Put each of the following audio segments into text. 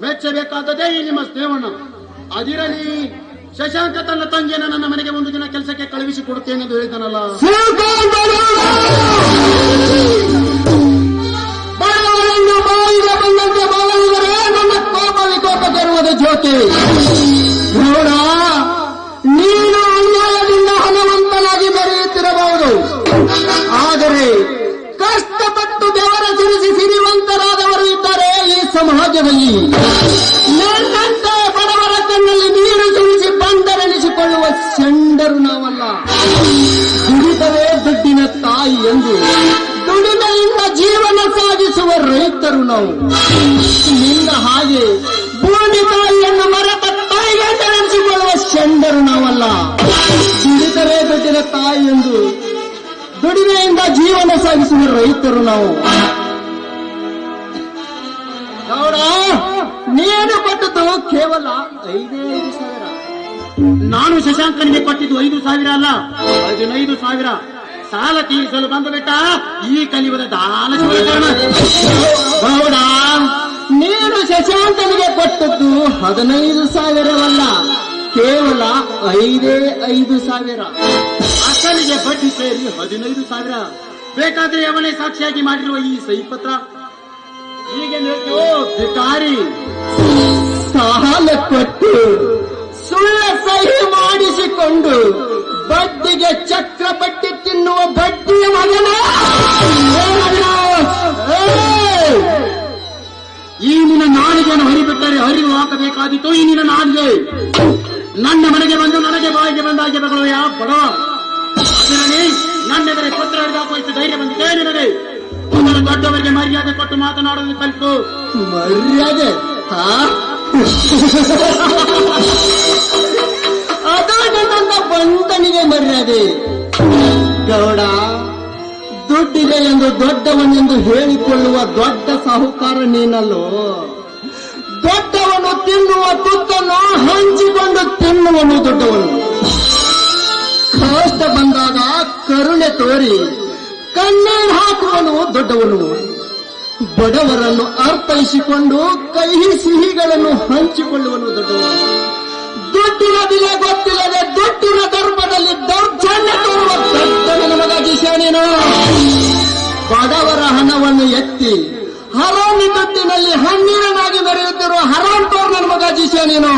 ಮೆಚ್ಚಬೇಕಾದದೇ ಈ ನಿಮ್ಮ ಸ್ನೇಹವನ್ನ. ಅದಿರಲಿ, ಶಶಾಂಕ ತನ್ನ ತಂಗಿಯನ್ನ ನನ್ನ ಮನೆಗೆ ಒಂದು ದಿನ ಕೆಲಸಕ್ಕೆ ಕಳುಹಿಸಿ ಕೊಡುತ್ತೇನೆ ಎಂದು ಹೇಳಿದನಲ್ಲ. ನನ್ನ ಕೋಪ ವಿಕೋಪ ತರುವುದು ಜ್ಯೋತಿ. ನೋಡ, ನೀನು ಅನ್ಯಾಯದಿಂದ ಹಣವಂತನಾಗಿ ಮೆರೆಯುತ್ತಿರಬಹುದು, ಆದರೆ ಕಷ್ಟಪಟ್ಟು ಬೆವರ ಸುರಿಸಿ ಸಿರಿವಂತರಾದವರು ಇದ್ದಾರೆ ಈ ಸಮಾಜದಲ್ಲಿ. ನನ್ನಂತೆ ಬಡವರ ಕಣ್ಣಲ್ಲಿ ನೀರು ಸುರಿಸಿ ಬಂದರೆನಿಸಿಕೊಳ್ಳುವ ಚಂಡರು ನಾವಲ್ಲ. ದುಡಿತವೇ ದುಡ್ಡಿನ ತಾಯಿ ಎಂದು ದುಡಿಮೆಯಿಂದ ಜೀವನ ಸಾಗಿಸುವ ರೈತರು ನಾವು. ನಿನ್ನ ಹಾಗೆ ಭೂಮಿ ತಾಯಿಯನ್ನು ಮರೆತ ತಾಯಿಗೆ ನೆನೆಸಿಕೊಳ್ಳುವ ಚಂಡರು ನಾವಲ್ಲ. ದುಡಿತವೇ ದುಡ್ಡಿನ ತಾಯಿ ಎಂದು ದುಡಿಮೆಯಿಂದ ಜೀವನ ಸಾಗಿಸುವ ರೈತರು ನಾವು. ಗೌಡ, ನೀನು ಕೊಟ್ಟದ್ದು ಕೇವಲ 5,000. ನಾನು ಶಶಾಂಕನಿಗೆ ಕೊಟ್ಟಿದ್ದು 5,000 ಅಲ್ಲ, 15,000. ಸಾಲ ತೀರಿಸಲು ಬಂದು ಬಿಟ್ಟ ಈ ಕಲಿಯುಗದ ದಾನ ಶೂರಕರ್ಣ. ಗೌಡ, ನೀನು ಶಶಾಂಕನಿಗೆ ಕೊಟ್ಟದ್ದು 15,000ವಲ್ಲ, ಕೇವಲ 5,000. ಅಸಲಿಗೆ ಬಡ್ಡಿ ಸೇರಿ 15,000. ಬೇಕಾದ್ರೆ ಅವನೇ ಸಾಕ್ಷಿಯಾಗಿ ಮಾಡಿರುವ ಈ ಸಹಿ ಪತ್ರ. ಹೀಗೆ ಹೇಳ್ತೀವೋ ಭಿಕಾರಿ. ಸಾಲ ಕೊಟ್ಟು ಸುಳ್ಳ ಸಹಿ ಮಾಡಿಸಿಕೊಂಡು ಬಡ್ಡಿಗೆ ಚಕ್ರ ಬಡ್ಡಿ ತಿನ್ನುವ ಬಡ್ಡಿಯ ಮಗನೇ. ಈ ನಿನ್ನ ನಾಲಿಗೆಯನ್ನು ಹರಿಬಿಟ್ಟರೆ ಹರಿದು ಹಾಕಬೇಕಾದಿತ್ತು ಈ ನಿನ್ನ ನಾಲಿಗೆ. ನನ್ನ ಮನೆಗೆ ಬಂದು ನನಗೆ ಬಾಯಿಗೆ ಬಂದಾಗೆ ಬಗಳುವ ಬಡವ. ಅದರಲ್ಲಿ ನನ್ನೆದರೆ ಪತ್ರ ಹಿಡಿದಾಕೋಯ್ತು ಧೈರ್ಯ ಬಂದಿದೆ ನಿನಗೆ. ಮೊದಲು ದೊಡ್ಡವರಿಗೆ ಮರ್ಯಾದೆ ಕೊಟ್ಟು ಮಾತನಾಡೋದು ಕಲಿತು. ಮರ್ಯಾದೆ? ಅದು ನನ್ನ ಬಂಧನಿಗೆ ಮರ್ಯಾದೆ. ಗೌಡ, ದುಡ್ಡಿದೆ ಎಂದು ದೊಡ್ಡವನೆಂದು ಹೇಳಿಕೊಳ್ಳುವ ದೊಡ್ಡ ಸಾಹುಕಾರ ನೀನಲ್ಲೋ. ದೊಡ್ಡವನು ತಿನ್ನುವ ತುತ್ತನ್ನು ಹಂಚಿಕೊಂಡು ತಿನ್ನುವನು ದೊಡ್ಡವನು. ಕಷ್ಟ ಬಂದಾಗ ಕರುಣೆ ತೋರಿ ಕಣ್ಣೀರು ಹಾಕುವನು ದೊಡ್ಡವನು. ಬಡವರನ್ನು ಅರ್ಥೈಸಿಕೊಂಡು ಕಹಿ ಸಿಹಿಗಳನ್ನು ಹಂಚಿಕೊಳ್ಳುವನು ದೊಡ್ಡವನು. ದುಡ್ಡಿನ ಬೆಲೆ ಗೊತ್ತಿಲ್ಲದೆ ದುಡ್ಡಿನ ದರ್ಪದಲ್ಲಿ ದೌರ್ಜನ್ಯ ತೋರುವ ದೊಡ್ಡವನ ಮಗ ಜಿಶಾನೇನು. ಬಡವರ ಹಣವನ್ನು ಎತ್ತಿ ಹರಾಮಿ ದುಡ್ಡಿನಲ್ಲಿ ಹಣ್ಣೀರನಾಗಿ ಮೆರೆಯುತ್ತಿರುವ ಹರಾಮ್ ತೋರ್ ನನ್ನ ಮಗ ಜಿಶಾನೇನು.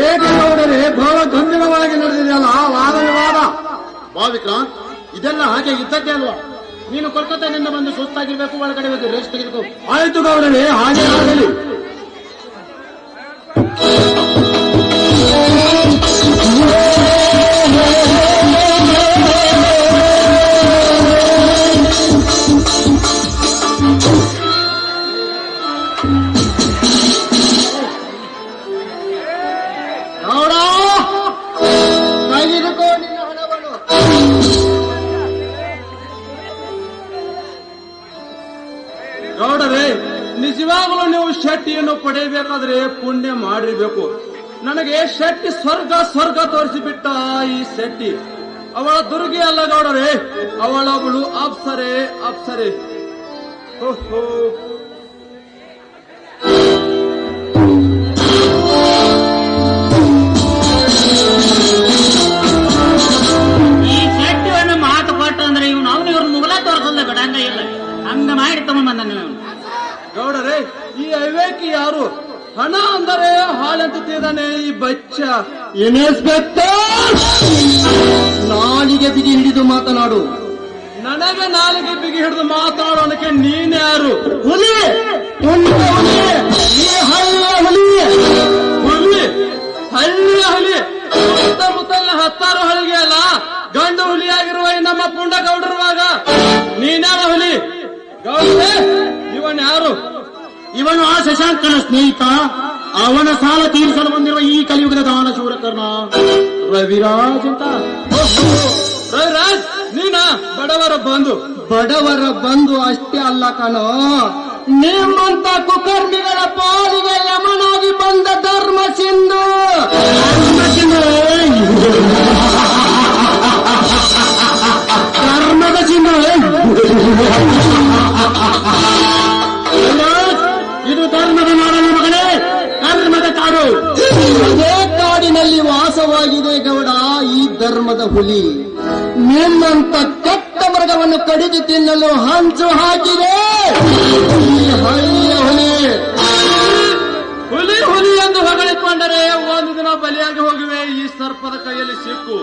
ಏಕಗೌಡರೇ, ಬಹಳ ಗಂಭೀರವಾಗಿ ನಡೆದಿದೆಯಲ್ಲ ವಾದ ವಿವಾದ. ಬಾ ವಿಕ್ರಾಂತ್, ಇದೆಲ್ಲ ಹಾಗೆ ಇದ್ದದ್ದೇ ಅಲ್ವಾ? ನೀನು ಕೋಲ್ಕತ್ತಾದಿಂದ ಬಂದು ಸುಸ್ತಾಗಿರ್ಬೇಕು, ಒಳಗಡೆ ಹೋಗಿ ರೆಸ್ಟ್ ತೆಗೆದುಕೋ. ಆಯ್ತು ಗೌಡರೇ, ಹಾಗೆ ಆಗಲಿ. ಗೌಡರೇ, ನಿಜವಾಗಲೂ ನೀವು ಶೆಟ್ಟಿಯನ್ನು ಪಡೆಯಬೇಕಾದ್ರೆ ಪುಣ್ಯ ಮಾಡಿರ್ಬೇಕು. ನನಗೆ ಶೆಟ್ಟಿ ಸ್ವರ್ಗ ತೋರಿಸಿಬಿಟ್ಟ ಈ ಶೆಟ್ಟಿ. ಅವಳ ದುರ್ಗಿ ಅಲ್ಲ ಗೌಡರೇ, ಅವಳೊಬ್ಬಳು ಅಪ್ಸರೆ. ಓಹೋ, ಈ ಶೆಟ್ಟಿಯನ್ನು ಮಾತು ಕೊಟ್ಟ ಅಂದ್ರೆ ಇವ್ರ ಮುಗಲ ತೋರಿಸಲ್ಲ ಬಿಡಂಗ ಇಲ್ಲ, ಹಂಗ ಮಾಡಿ ತಗೊಂಡ್ಬಂದ. ಗೌಡರೇ, ಈ ಅವಿವೇಕಿ ಯಾರು? ಹಣ ಅಂದರೆ ಹಾಳೆಂತಿದ್ದಾನೆ ಈ ಬಚ್ಚ. ಇನ್ಸ್ಪೆಕ್ಟರ್, ನಾಲಿಗೆ ಬಿಗಿ ಹಿಡಿದು ಮಾತನಾಡು. ನನಗೆ ನಾಲಿಗೆ ಬಿಗಿ ಹಿಡಿದು ಮಾತಾಡೋಣಕ್ಕೆ ನೀನ್ಯಾರು? ಹುಲಿ, ಈ ಹಳ್ಳಿಯ ಹುಲಿ. ಹಳ್ಳಿಯ ಹುಲಿ ಸುತ್ತಮುತ್ತಲಿನ 10 ಹಳ್ಳಿಗೆ ಅಲ್ಲ, ಗಂಡು ಹುಲಿಯಾಗಿರುವ ಈ ನಮ್ಮ ಪುಂಡ ಗೌಡರುವಾಗ ನೀನ್ಯಾವ ಹುಲಿ? ಗೌಡ್ರೆ, ಇವನ್ ಯಾರು? ಇವನು ಆ ಶಶಾಂಕನ ಸ್ನೇಹಿತ. ಅವನ ಸಾಲ ತೀರಿಸಲು ಬಂದಿರುವ ಈ ಕಲಿಯುಗದ ದಾನ ಶೂರಕರ್ಣ ರವಿರಾಜ್ ಅಂತ. ರವಿರಾಜ್, ನೀನಾ? ಬಡವರ ಬಂಧು ಅಷ್ಟೇ ಅಲ್ಲ ಕಣೋ, ನಿಮ್ಮಂತ ಕುಕರ್ಮಿಗಳ ಪಾಲಿಗೆ ಯಮನಾಗಿ ಬಂದ ಧರ್ಮ ಸಿಂಧು. ಧರ್ಮದ ಸಿಂಧು. ಇದು ಧರ್ಮದ ನಾಡಲ್ಲ ಮಗನೇ, ಧರ್ಮದ ಕಾಡು. ಅದೇ ಕಾಡಿನಲ್ಲಿ ವಾಸವಾಗಿದೆ ಗೌಡ ಈ ಧರ್ಮದ ಹುಲಿ. ನಿಮ್ಮಂತ ಕೆಟ್ಟ ಮೃಗವನ್ನು ಕಡಿದು ತಿನ್ನಲು ಹಂಚು ಹಾಕಿದೆ ಈ ಹಳ್ಳಿಯ ಹುಲಿ. ಹುಲಿ ಹುಲಿ ಎಂದು ಹೊಗಳಿಕೊಂಡರೆ ಒಂದು ದಿನ ಬಲಿಯಾಗಿ ಹೋಗುವೆ ಈ ಸರ್ಪದ ಕೈಯಲ್ಲಿ ಸಿಕ್ಕು.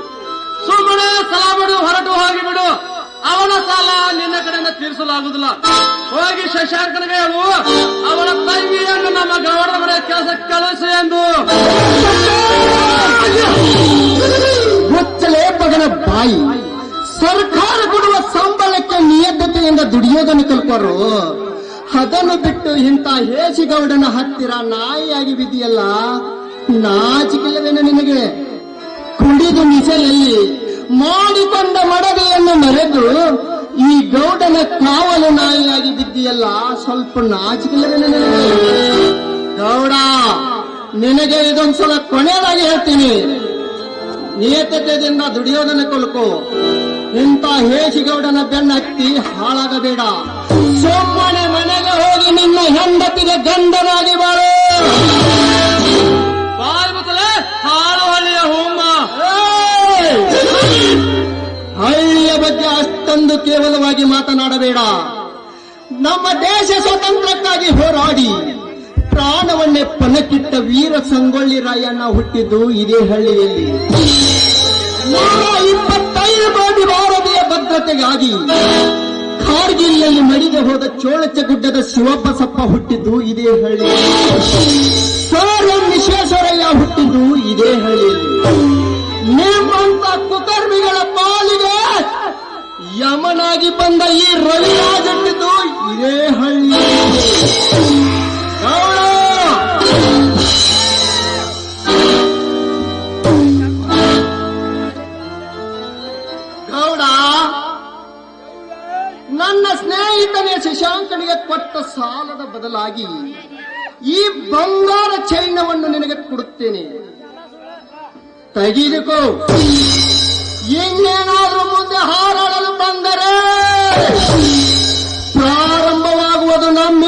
ಸುಮ್ಮನೆ ಸಾಲ ಬಿಡು, ಹೊರಟು ಹೋಗಿಬಿಡು. ಅವನ ಸಾಲ ನಿನ್ನ ಕಡೆಯಿಂದ ತೀರಿಸಲಾಗುವುದಿಲ್ಲ. ಹೋಗಿ ಶಶಾಂಕನಿಗೆ ಹೇಳು, ಅವನ ತಂಗಿಯನ್ನು ನಮ್ಮ ಗೌಡರ ಮನೆ ಕೆಲಸ ಕಳಿಸು ಎಂದು. ಮುಚ್ಚಲೇ ಮಗನ ಬಾಯಿ. ಸರ್ಕಾರ ಕೊಡುವ ಸಂಬಳಕ್ಕೆ ನಿಯತತೆಯಿಂದ ದುಡಿಯೋದನ್ನು ಕಲ್ಪರು. ಅದನ್ನು ಬಿಟ್ಟು ಇಂಥ ಹೇಸಿಗೌಡನ ಹತ್ತಿರ ನಾಯಿಯಾಗಿ ಬಿದ್ದಿಯಲ್ಲ, ನಾಚಿಕೆಲ್ಲವೇನು ನಿನಗೆ? ಕುಡಿದು ನಿಸಲಲ್ಲಿ ಮಾಡಿಕೊಂಡ ಮಡವೆಯನ್ನು ಮರೆತು ಈ ಗೌಡನ ಕಾವಲು ನಾಯಿಯಾಗಿ ಬಿದ್ದಿಯಲ್ಲ, ಸ್ವಲ್ಪ ನಾಚಿಕೆಲ್ಲವೇನು ನಿನಗೆ? ಗೌಡ, ನಿನಗೆ ಇದೊಂದ್ಸಲ ಕೊನೆಯದಾಗಿ ಹೇಳ್ತೀನಿ, ನಿಯತತೆಯಿಂದ ದುಡಿಯೋದನ್ನು ಕಲ್ಕೋ. ಇಂಥ ಹೇಸಿಗೌಡನ ಬೆನ್ನತ್ತಿ ಹಾಳಾಗಬೇಡ. ಸುಮ್ಮನೆ ಮನೆಗೆ ಹೋಗಿ ನಿನ್ನ ಹೆಂಡತಿಗೆ ಗಂಡನಾಗಿ ಬಾಳು. ಬಾಯ್ ಮುತ್ತಲೆ, ಹಾಳು ಹಳ್ಳಿಯ ಹೋಮ. ಹಳ್ಳಿಯ ಬಗ್ಗೆ ಅಷ್ಟೊಂದು ಕೇವಲವಾಗಿ ಮಾತನಾಡಬೇಡ. ನಮ್ಮ ದೇಶ ಸ್ವಾತಂತ್ರ್ಯಕ್ಕಾಗಿ ಹೋರಾಡಿ ಪ್ರಾಣವನ್ನೇ ಪಣಕ್ಕಿಟ್ಟ ವೀರ ಸಂಗೊಳ್ಳಿ ರಾಯಣ್ಣ ಹುಟ್ಟಿದ್ದು ಇದೇ ಹಳ್ಳಿಯಲ್ಲಿ. 125 ಕೋಟಿ ಭಾರತೀಯ ಭದ್ರತೆಗಾಗಿ ಕಾರ್ಗಿಲ್ನಲ್ಲಿ ಮಡಿದು ಹೋದ ಚೋಳಚಗುಡ್ಡದ ಶಿವಬಸಪ್ಪ ಹುಟ್ಟಿದ್ದು ಇದೇ ಹಳ್ಳಿಯಲ್ಲಿ. ಸರ್ ಎಂ ವಿಶ್ವೇಶ್ವರಯ್ಯ ಹುಟ್ಟಿದ್ದು ಇದೇ ಹಳ್ಳಿಯಲ್ಲಿ. ನಿಮ್ಮಂತ ಕುಕರ್ಮಿಗಳ ಪಾಲಿಗೆ ಯಮನಾಗಿ ಬಂದ ಈ ರವಿರಾಜ್ ಹುಟ್ಟಿದ್ದು ಇದೇ ಹಳ್ಳಿಯಲ್ಲಿ. ಗೌಡ, ನನ್ನ ಸ್ನೇಹಿತನೇ ಶಶಾಂಕನಿಗೆ ಕೊಟ್ಟ ಸಾಲದ ಬದಲಾಗಿ ಈ ಬಂಗಾರ ಚೈನವನ್ನು ನಿನಗೆ ಕೊಡುತ್ತೇನೆ, ತೆಗೆದುಕೋ. ಇನ್ನೇನಾದ್ರೂ ಮುಂದೆ ಹಾರಾಡಲು ಬಂದರೆ